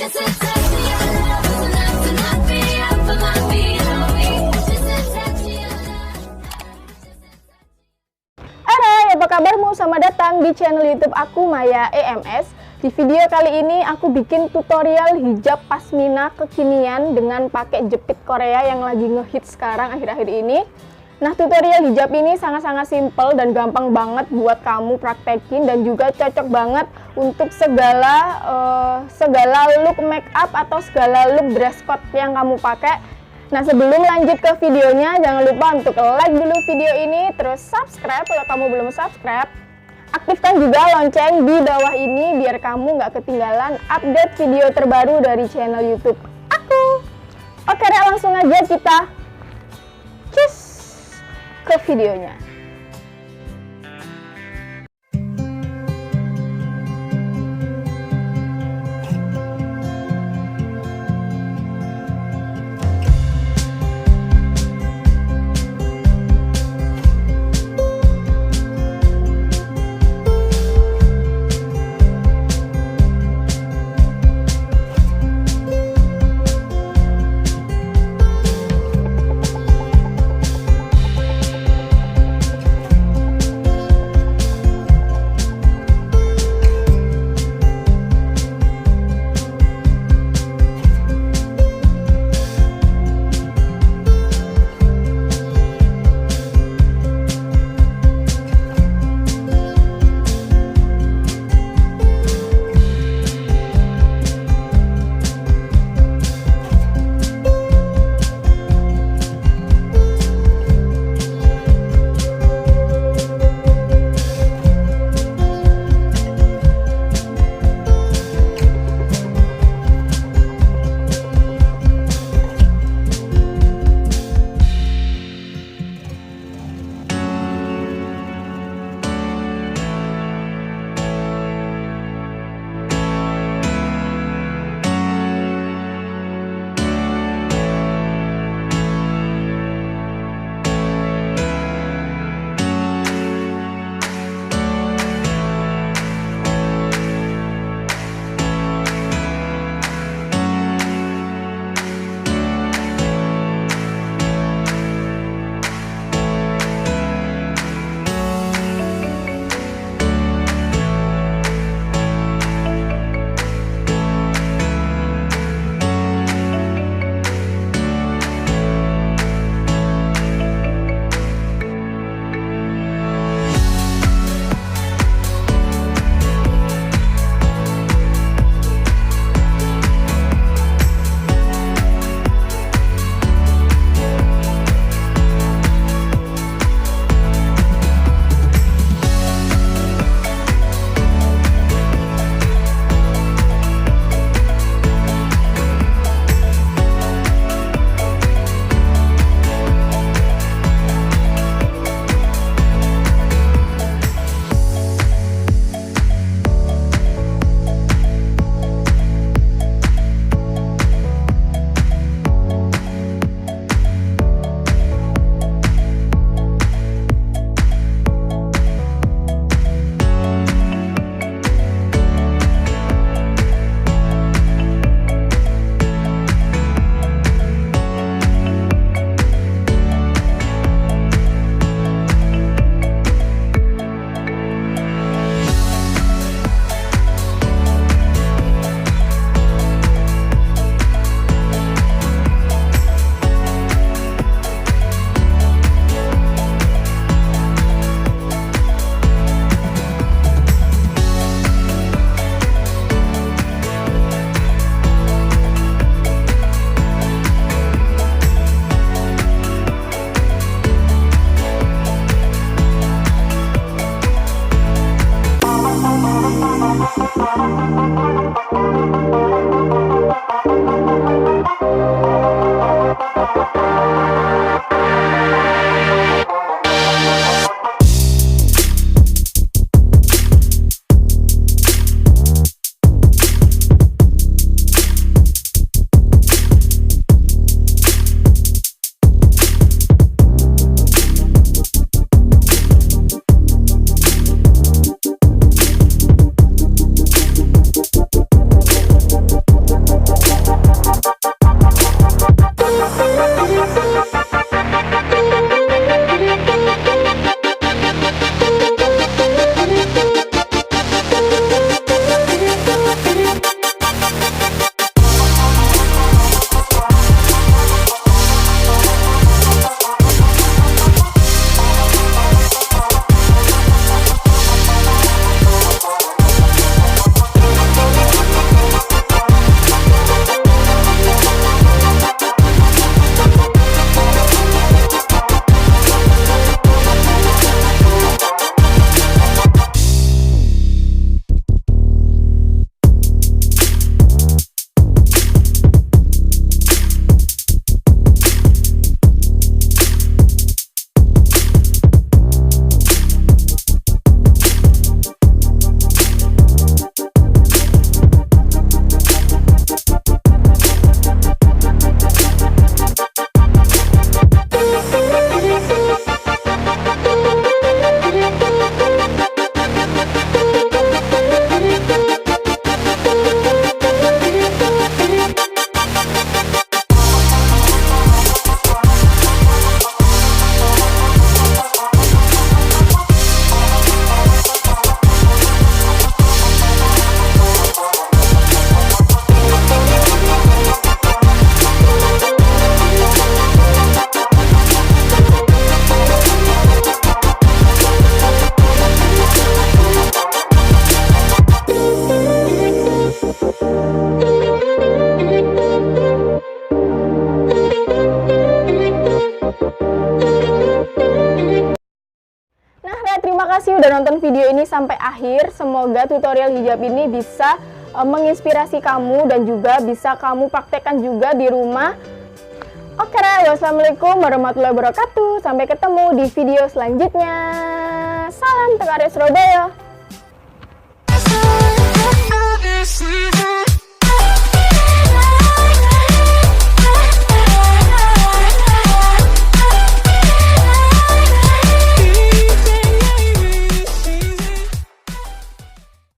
Apa kabarmu? Selamat datang di channel YouTube aku, Maya EMS. Di video kali ini aku bikin tutorial hijab Pashmina kekinian dengan pakai jepit Korea yang lagi ngehits sekarang akhir-akhir ini. Nah, tutorial hijab ini sangat-sangat simple dan gampang banget buat kamu praktekin, dan juga cocok banget untuk segala look make up atau segala look dress code yang kamu pakai. Nah, sebelum lanjut ke videonya, jangan lupa untuk like dulu video ini, terus subscribe kalau kamu belum subscribe. Aktifkan juga lonceng di bawah ini biar kamu nggak ketinggalan update video terbaru dari channel YouTube aku. Oke deh, langsung aja kita cus ke videonya. udah nonton video ini sampai akhir. Semoga tutorial hijab ini bisa menginspirasi kamu dan juga bisa kamu praktekkan juga di rumah. Oke, wassalamualaikum warahmatullahi wabarakatuh. Sampai ketemu di video selanjutnya. Salam, teko arek Suroboyo.